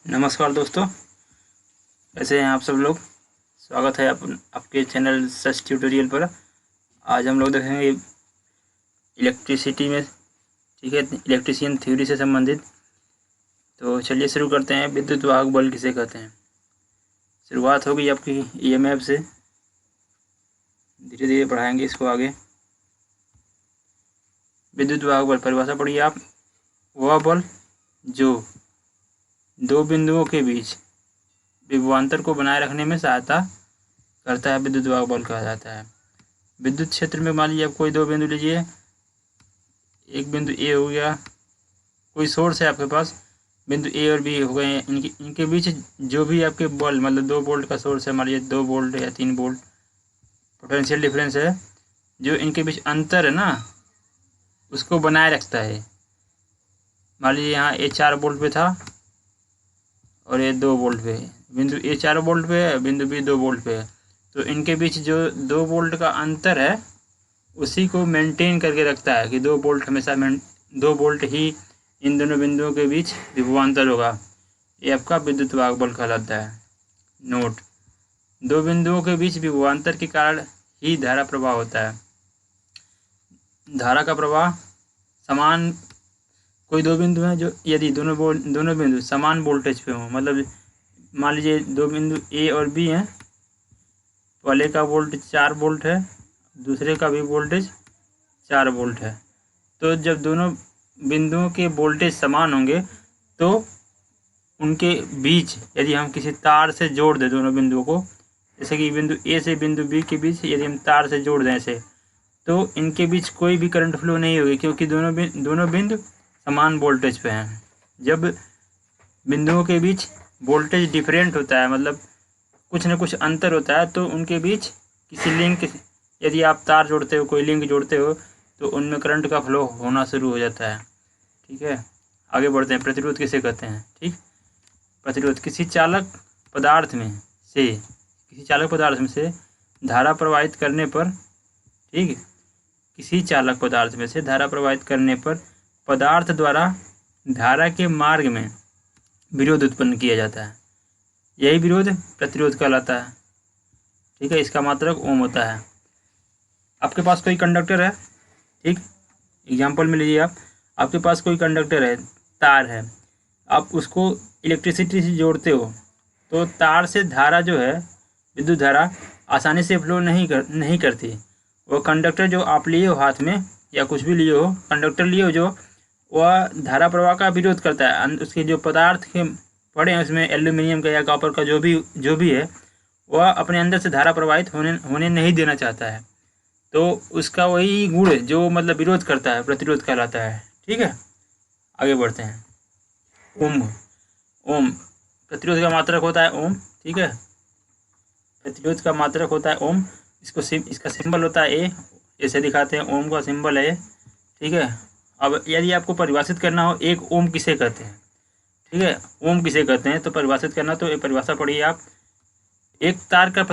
नमस्कार दोस्तों, कैसे हैं आप सब लोग। स्वागत है आपके चैनल सच ट्यूटोरियल पर। आज हम लोग देखेंगे इलेक्ट्रिसिटी में, ठीक है, इलेक्ट्रिशियन थ्योरी से संबंधित। तो चलिए शुरू करते हैं। विद्युत वाहक बल किसे कहते हैं। शुरुआत होगी आपकी ईएमएफ से, धीरे धीरे बढ़ाएंगे इसको आगे। विद्युत वाहक बल परिभाषा पढ़िए आप। वह बल जो दो बिंदुओं के बीच विभवांतर को बनाए रखने में सहायता करता है, विद्युत वाहक बल कहा जाता है। विद्युत क्षेत्र में मान लीजिए आप कोई दो बिंदु लीजिए, एक बिंदु ए हो गया, कोई सोर्स है आपके पास, बिंदु ए और बी हो गए, इनके बीच जो भी आपके बल, मतलब 2 वोल्ट का सोर्स है, मान लीजिए 2 वोल्ट या 3 वोल्ट पोटेंशियल डिफरेंस है, जो इनके बीच अंतर है ना, उसको बनाए रखता है। मान लीजिए यहाँ ए 4 वोल्ट पे था और ये 2 वोल्ट पे है। बिंदु ए 4 वोल्ट पे है, बिंदु बी 2 वोल्ट पे है, तो इनके बीच जो 2 वोल्ट का अंतर है उसी को मेंटेन करके रखता है कि 2 वोल्ट हमेशा 2 वोल्ट ही इन दोनों बिंदुओं के बीच विभवांतर होगा। ये आपका विद्युत वाहक बल कहलाता है। नोट: 2 बिंदुओं के बीच विभवांतर के कारण ही धारा प्रवाह होता है। धारा का प्रवाह समान, कोई 2 बिंदु हैं जो यदि दोनों बिंदु समान वोल्टेज पे हों, मतलब मान लीजिए 2 बिंदु ए और बी हैं, पहले का वोल्टेज 4 वोल्ट है, दूसरे का भी वोल्टेज 4 वोल्ट है, तो जब दोनों बिंदुओं के वोल्टेज समान होंगे तो उनके बीच यदि हम किसी तार से जोड़ दें दोनों बिंदुओं को, जैसे कि बिंदु ए से बिंदु बी के बीच यदि हम तार से जोड़ दें ऐसे, तो इनके बीच कोई भी करंट फ्लो नहीं होगी, क्योंकि दोनों बिंदु समान वोल्टेज पे हैं। जब बिंदुओं के बीच वोल्टेज डिफरेंट होता है, मतलब कुछ न कुछ अंतर होता है, तो उनके बीच किसी लिंक, यदि आप तार जोड़ते हो, कोई लिंक जोड़ते हो, तो उनमें करंट का फ्लो होना शुरू हो जाता है। ठीक है, आगे बढ़ते हैं। प्रतिरोध किसे कहते हैं। ठीक, प्रतिरोध किसी चालक पदार्थ में से धारा प्रवाहित करने पर, ठीक, किसी चालक पदार्थ में से धारा प्रवाहित करने पर पदार्थ द्वारा धारा के मार्ग में विरोध उत्पन्न किया जाता है। यही विरोध प्रतिरोध कहलाता है। ठीक है, इसका मात्रक ओम होता है। आपके पास कोई कंडक्टर है, ठीक, एग्जाम्पल में लीजिए आप, आपके पास कोई कंडक्टर है, तार है, आप उसको इलेक्ट्रिसिटी से जोड़ते हो, तो तार से धारा जो है, विद्युत धारा आसानी से फ्लो नहीं करती। वो कंडक्टर जो आप लिए हो हाथ में, या कुछ भी लिए हो, कंडक्टर लिए हो, जो वह धारा प्रवाह का विरोध करता है। उसके जो पदार्थ के पड़े हैं उसमें, एल्यूमिनियम का या कॉपर का जो भी है, वह अपने अंदर से धारा प्रवाहित होने नहीं देना चाहता है, तो उसका वही गुण जो मतलब विरोध करता है, प्रतिरोध कहलाता है। ठीक है, आगे बढ़ते हैं। ओम प्रतिरोध का मात्रक होता है ओम। ठीक है, प्रतिरोध का मात्रक होता है ओम। इसका सिंबल होता है ए, ऐसे दिखाते हैं, ओम का सिंबल है। ठीक है, अब यदि आपको परिभाषित करना हो एक ओम किसे कहते हैं, ठीक है, ओम किसे कहते हैं, तो परिभाषित करना, तो एक परिभाषा पढ़िए आप। एक तार का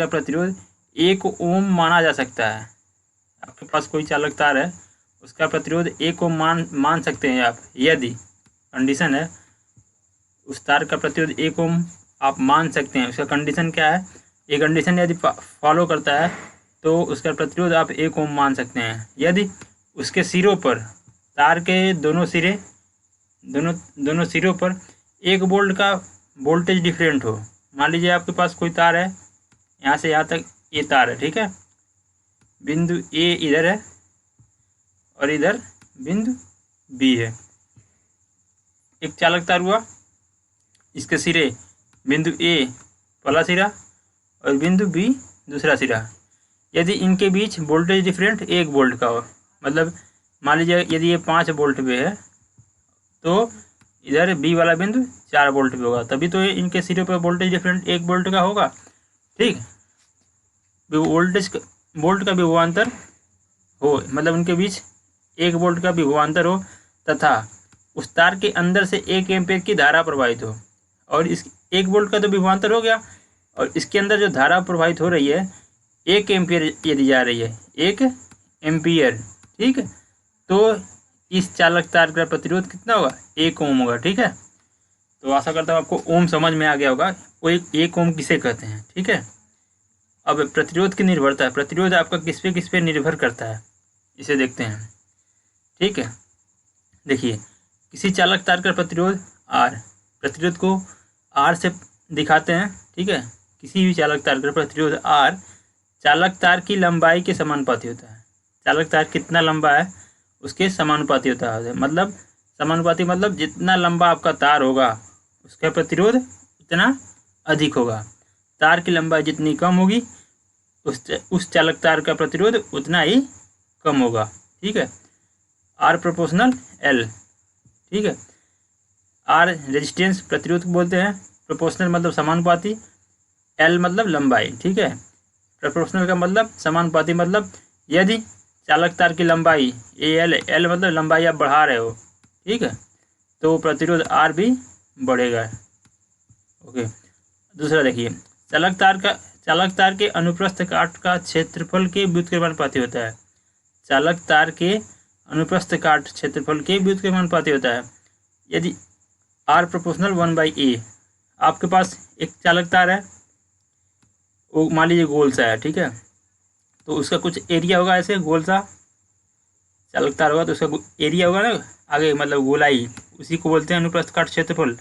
प्रतिरोध 1 ओम माना जा सकता है। आपके पास कोई चालक तार है, उसका प्रतिरोध 1 ओम मान सकते हैं आप, यदि कंडीशन है उस तार का प्रतिरोध 1 ओम आप मान सकते हैं। उसका कंडीशन क्या है, ये कंडीशन यदि फॉलो करता है तो उसका प्रतिरोध आप 1 ओम मान सकते हैं। यदि उसके सिरों पर, तार के दोनों सिरों पर 1 वोल्ट का वोल्टेज डिफरेंट हो, मान लीजिए आपके पास कोई तार है, यहाँ से यहाँ तक ये तार है, ठीक है, बिंदु ए इधर है और इधर बिंदु बी है। एक चालक तार हुआ, इसके सिरे बिंदु ए पहला सिरा और बिंदु बी दूसरा सिरा। यदि इनके बीच वोल्टेज डिफरेंट 1 वोल्ट का हो, मतलब मान लीजिए यदि ये 5 वोल्ट पे है, तो इधर बी वाला बिंदु 4 वोल्ट पे होगा, तभी तो इनके सिरे पर वोल्टेज डिफरेंट 1 वोल्ट का होगा। ठीक, वोल्ट का विभवांतर हो, मतलब उनके बीच 1 वोल्ट का विभवांतर हो, तथा उस तार के अंदर से 1 एम्पीयर की धारा प्रवाहित हो, और इस 1 वोल्ट का तो विभवांतर हो गया, और इसके अंदर जो धारा प्रवाहित हो रही है 1 एम्पीयर यदि जा रही है, 1 एम्पीयर, ठीक, तो इस चालक तार का प्रतिरोध कितना होगा, 1 ओम होगा। ठीक है, तो आशा करता हूँ आपको ओम समझ में आ गया होगा, वो एक ओम किसे कहते हैं। ठीक है, अब प्रतिरोध की निर्भरता है, प्रतिरोध आपका किस पे निर्भर करता है, इसे देखते हैं। ठीक है, देखिए किसी चालक तार का प्रतिरोध आर, प्रतिरोध को आर से दिखाते हैं। ठीक है, किसी भी चालक तार का प्रतिरोध आर चालक तार की लंबाई के समानुपाती होता है। चालक तार कितना लंबा है उसके समानुपाती होता है, मतलब समानुपाती मतलब जितना लंबा आपका तार होगा उसका प्रतिरोध उतना अधिक होगा। तार की लंबाई जितनी कम होगी उस चालक तार का प्रतिरोध उतना ही कम होगा। ठीक है, आर प्रोपोर्शनल एल। ठीक है, आर रेजिस्टेंस प्रतिरोध को बोलते हैं, प्रोपोर्शनल मतलब समानुपाती, एल मतलब लंबाई। ठीक है, प्रोपोर्शनल का मतलब समानुपाती, मतलब यदि चालक तार की लंबाई एल मतलब लंबाई आप बढ़ा रहे हो, ठीक है, तो प्रतिरोध आर भी बढ़ेगा। ओके, दूसरा देखिए, चालक तार के अनुप्रस्थ काट का क्षेत्रफल के व्युत्क्रमानुपाती होता है। चालक तार के अनुप्रस्थ काट क्षेत्रफल के व्युत्क्रमानुपाती होता है। यदि आर प्रोपोर्शनल 1/a, आपके पास एक चालक तार है, वो मान लीजिए गोल सा है। ठीक है, तो उसका कुछ एरिया होगा, ऐसे गोल सा चालक तार होगा तो उसका एरिया होगा ना आगे, मतलब गोलाई, उसी को बोलते हैं अनुप्रस्थ काट क्षेत्रफल।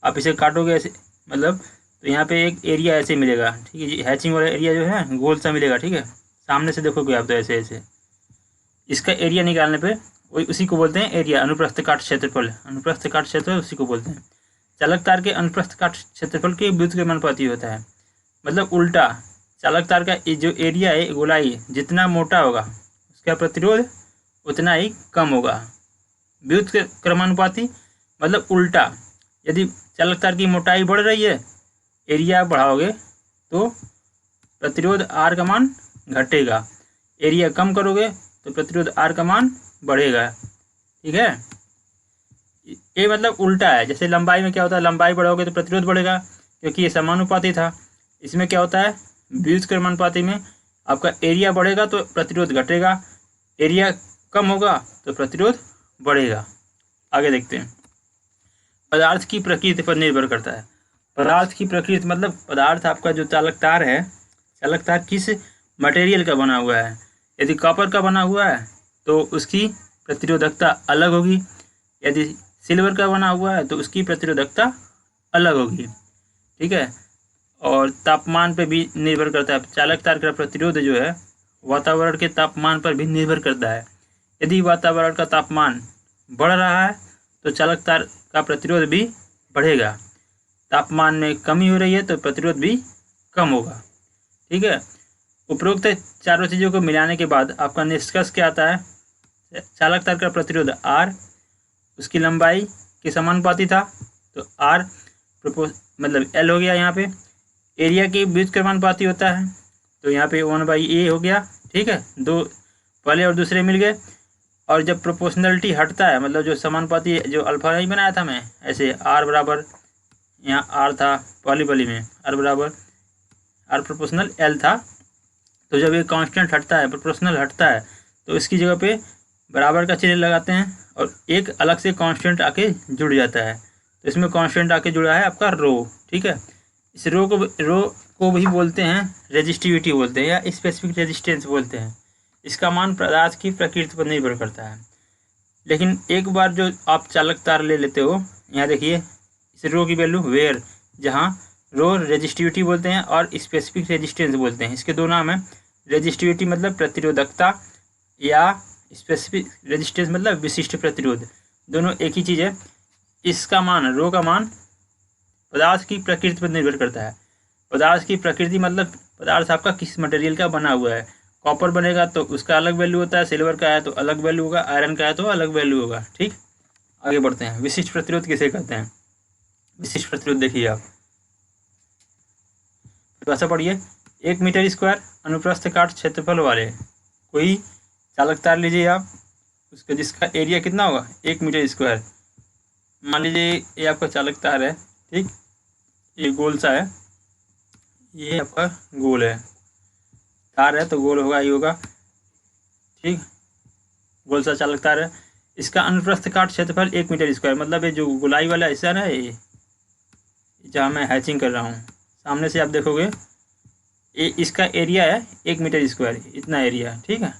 आप इसे काटोगे ऐसे, मतलब तो यहाँ पे एक एरिया ऐसे मिलेगा। ठीक है, हैचिंग वाला एरिया जो है गोल सा मिलेगा। ठीक है, सामने से देखोगे आप तो ऐसे ऐसे, इसका एरिया निकालने पे वही उसी को बोलते हैं एरिया, अनुप्रस्थ काट क्षेत्रफल। अनुप्रस्थ काट क्षेत्रफल उसी को बोलते हैं। चालक तार के अनुप्रस्थ काट क्षेत्रफल के व्युत्क्रमानुपाती होता है, मतलब उल्टा, चालक तार का जो एरिया है गोलाई जितना मोटा होगा उसका प्रतिरोध उतना ही कम होगा। व्युत्क्रमानुपाती मतलब उल्टा, यदि चालक तार की मोटाई बढ़ रही है, एरिया बढ़ाओगे तो प्रतिरोध आर का मान घटेगा, एरिया कम करोगे तो प्रतिरोध आर का मान बढ़ेगा। ठीक है, ये मतलब उल्टा है। जैसे लंबाई में क्या होता है, लंबाई बढ़ाओगे तो प्रतिरोध बढ़ेगा क्योंकि ये समानुपाती था। इसमें क्या होता है, व्युत्क्रमानुपाती में आपका एरिया बढ़ेगा तो प्रतिरोध घटेगा, एरिया कम होगा तो प्रतिरोध बढ़ेगा। आगे देखते हैं, पदार्थ की प्रकृति पर निर्भर करता है। पदार्थ की प्रकृति मतलब पदार्थ आपका जो चालक तार है, चालक तार किस मटेरियल का बना हुआ है। यदि कॉपर का बना हुआ है तो उसकी प्रतिरोधकता अलग होगी, यदि सिल्वर का बना हुआ है तो उसकी प्रतिरोधकता अलग होगी। ठीक है, और तापमान पर भी निर्भर करता है। चालक तार का प्रतिरोध जो है वातावरण के तापमान पर भी निर्भर करता है। यदि वातावरण का तापमान बढ़ रहा है तो चालक तार का प्रतिरोध भी बढ़ेगा, तापमान में कमी हो रही है तो प्रतिरोध भी कम होगा। ठीक है, उपरोक्त चारों चीज़ों को मिलाने के बाद आपका निष्कर्ष क्या आता है, चालक तार का प्रतिरोध आर उसकी लंबाई के समानुपाती था, तो आर मतलब एल हो गया। यहाँ पे एरिया के व्युत्क्रमानुपाती होता है, तो यहाँ पे 1/a हो गया। ठीक है, दो पहले और दूसरे मिल गए। और जब प्रोपोर्शनलिटी हटता है, मतलब जो समानुपाती जो अल्फा नहीं बनाया था मैं, ऐसे आर बराबर, यहाँ आर था पहली में, आर बराबर आर प्रोपोर्शनल एल था, तो जब ये कांस्टेंट हटता है, प्रोपोर्शनल हटता है, तो इसकी जगह पे बराबर का चिन्ह लगाते हैं और एक अलग से कांस्टेंट आके जुड़ जाता है। तो इसमें कांस्टेंट आके जुड़ा है आपका रो। ठीक है, इस रो को भी बोलते हैं रेजिस्टिविटी बोलते हैं या स्पेसिफिक रेजिस्टेंस बोलते हैं। इसका मान पदार्थ की प्रकृति पर निर्भर करता है। लेकिन एक बार जो आप चालक तार ले लेते हो, यहाँ देखिए इस रो की वैल्यू वेयर, जहाँ रो रेजिस्टिविटी बोलते हैं और स्पेसिफिक रेजिस्टेंस बोलते हैं। इसके दो नाम हैं, रेजिस्टिविटी मतलब प्रतिरोधकता या स्पेसिफिक रेजिस्टेंस मतलब विशिष्ट प्रतिरोध, दोनों एक ही चीज़ है। इसका मान, रो का मान पदार्थ की प्रकृति पर निर्भर करता है। पदार्थ की प्रकृति मतलब पदार्थ आपका किस मटेरियल का बना हुआ है। कॉपर बनेगा तो उसका अलग वैल्यू होता है, सिल्वर का है तो अलग वैल्यू होगा, आयरन का है तो अलग वैल्यू होगा। ठीक, आगे बढ़ते हैं। विशिष्ट प्रतिरोध किसे कहते हैं? विशिष्ट प्रतिरोध देखिए आप, ऐसा पढ़िए, 1 मीटर स्क्वायर अनुप्रस्थ काट क्षेत्रफल वाले कोई चालक तार लीजिए आप, उसका जिसका एरिया कितना होगा 1 मीटर स्क्वायर। मान लीजिए ये आपका चालक तार है, ठीक, ये गोल सा है, ये आपका गोल है, तार है तो गोल होगा ही होगा। ठीक, गोल सा चालक तार है, इसका अनुप्रस्थ काट क्षेत्रफल 1 मीटर स्क्वायर, मतलब ये जो गोलाई वाला हिस्सा है, जहाँ मैं हैचिंग कर रहा हूँ। सामने से आप देखोगे इसका एरिया है 1 मीटर स्क्वायर, इतना एरिया, ठीक है।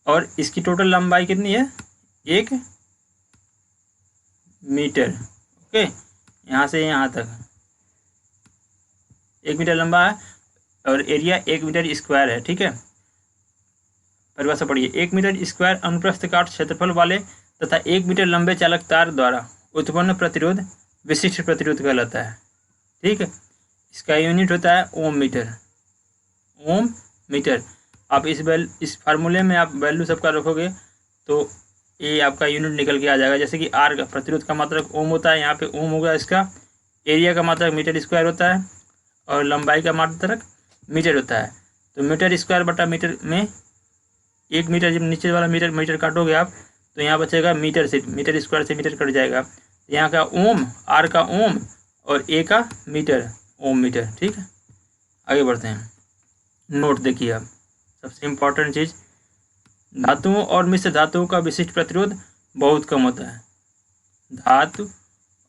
और इसकी टोटल लंबाई कितनी है? 1 मीटर। ओके, यहाँ से यहाँ तक 1 मीटर लंबा है और एरिया 1 मीटर स्क्वायर है, ठीक है। परिभाषा पढ़िए। 1 मीटर स्क्वायर अनुप्रस्थ काट क्षेत्रफल वाले तथा 1 मीटर लंबे चालक तार द्वारा उत्पन्न प्रतिरोध विशिष्ट प्रतिरोध कहलाता है, ठीक है। इसका यूनिट होता है ओम मीटर। ओम मीटर। आप इस फार्मूले में आप वैल्यू सबका रखोगे तो ये आपका यूनिट निकल के आ जाएगा। जैसे कि आर का प्रतिरोध का मात्रक ओम होता है, यहाँ पे ओम होगा। इसका एरिया का मात्रक मीटर स्क्वायर होता है और लंबाई का मात्रक मीटर होता है। तो मीटर स्क्वायर बटा मीटर में 1 मीटर, जब नीचे वाला मीटर काटोगे आप तो यहाँ बचेगा मीटर से, मीटर स्क्वायर से मीटर कट जाएगा। यहाँ का ओम, आर का ओम और ए का मीटर, ओम मीटर, ठीक है। आगे बढ़ते हैं। नोट देखिए आप, सबसे इम्पोर्टेंट चीज़, धातुओं और मिश्र धातुओं का विशिष्ट प्रतिरोध बहुत कम होता है। धातु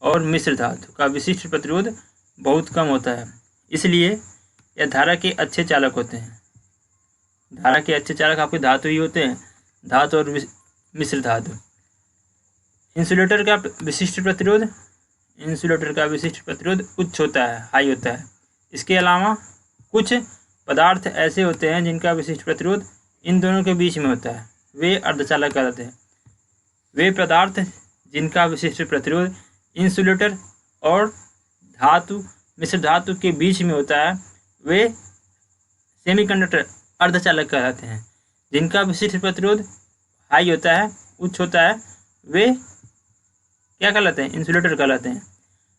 और मिश्र धातु का विशिष्ट प्रतिरोध बहुत कम होता है, इसलिए यह धारा के अच्छे चालक होते हैं। धारा के अच्छे चालक आपके धातु ही होते हैं, धातु और मिश्र धातु। इंसुलेटर का विशिष्ट प्रतिरोध, इंसुलेटर का विशिष्ट प्रतिरोध उच्च होता है, हाई होता है। इसके अलावा कुछ पदार्थ ऐसे होते हैं जिनका विशिष्ट प्रतिरोध इन दोनों के बीच में होता है, वे अर्धचालक कहलाते हैं। वे पदार्थ जिनका विशिष्ट प्रतिरोध इंसुलेटर और धातु, मिश्र धातु के बीच में होता है, वे सेमीकंडक्टर अर्धचालक कहलाते हैं। जिनका विशिष्ट प्रतिरोध हाई होता है, उच्च होता है, वे क्या कहलाते हैं? इंसुलेटर कहलाते हैं।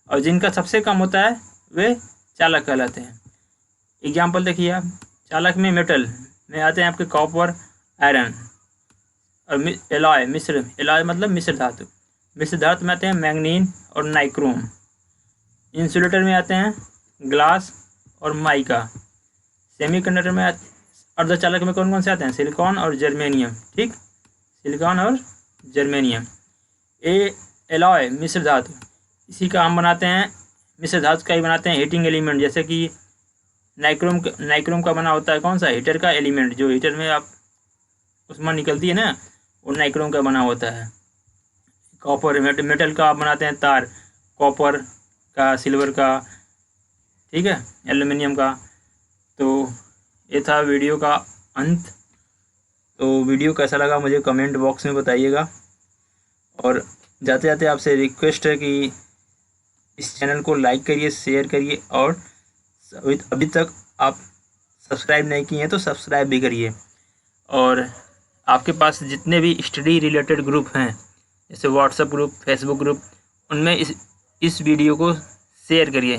और जिनका सबसे कम होता है वे चालक कहलाते हैं। एग्जाम्पल देखिए आप, चालक में मेटल में आते हैं आपके कॉपर, आयरन, और एलॉय, मिश्र, एलॉय मतलब मिश्र धातु, मिश्र धातु में आते हैं मैग्नीन और नाइक्रोम। इंसुलेटर में आते हैं ग्लास और माइका। सेमीकंडक्टर में अर्धचालक में कौन कौन से आते हैं? सिलिकॉन और जर्मेनियम, ठीक, सिलिकॉन और जर्मेनियम। एलॉय मिश्र धातु, इसी का हम बनाते हैं, मिश्र धातु का ही बनाते हैं हीटिंग एलिमेंट। जैसे कि नाइक्रोम का बना होता है कौन सा? हीटर का एलिमेंट, जो हीटर में आप उसमें निकलती है ना, वो नाइक्रोम का बना होता है। कॉपर, मेटल का आप बनाते हैं तार, कॉपर का, सिल्वर का, ठीक है, एल्युमिनियम का। तो ये था वीडियो का अंत। तो वीडियो कैसा लगा मुझे कमेंट बॉक्स में बताइएगा। और जाते जाते आपसे रिक्वेस्ट है कि इस चैनल को लाइक करिए, शेयर करिए, और अभी तक आप सब्सक्राइब नहीं किए हैं तो सब्सक्राइब भी करिए। और आपके पास जितने भी स्टडी रिलेटेड ग्रुप हैं, जैसे व्हाट्सएप ग्रुप, फेसबुक ग्रुप, उनमें इस वीडियो को शेयर करिए।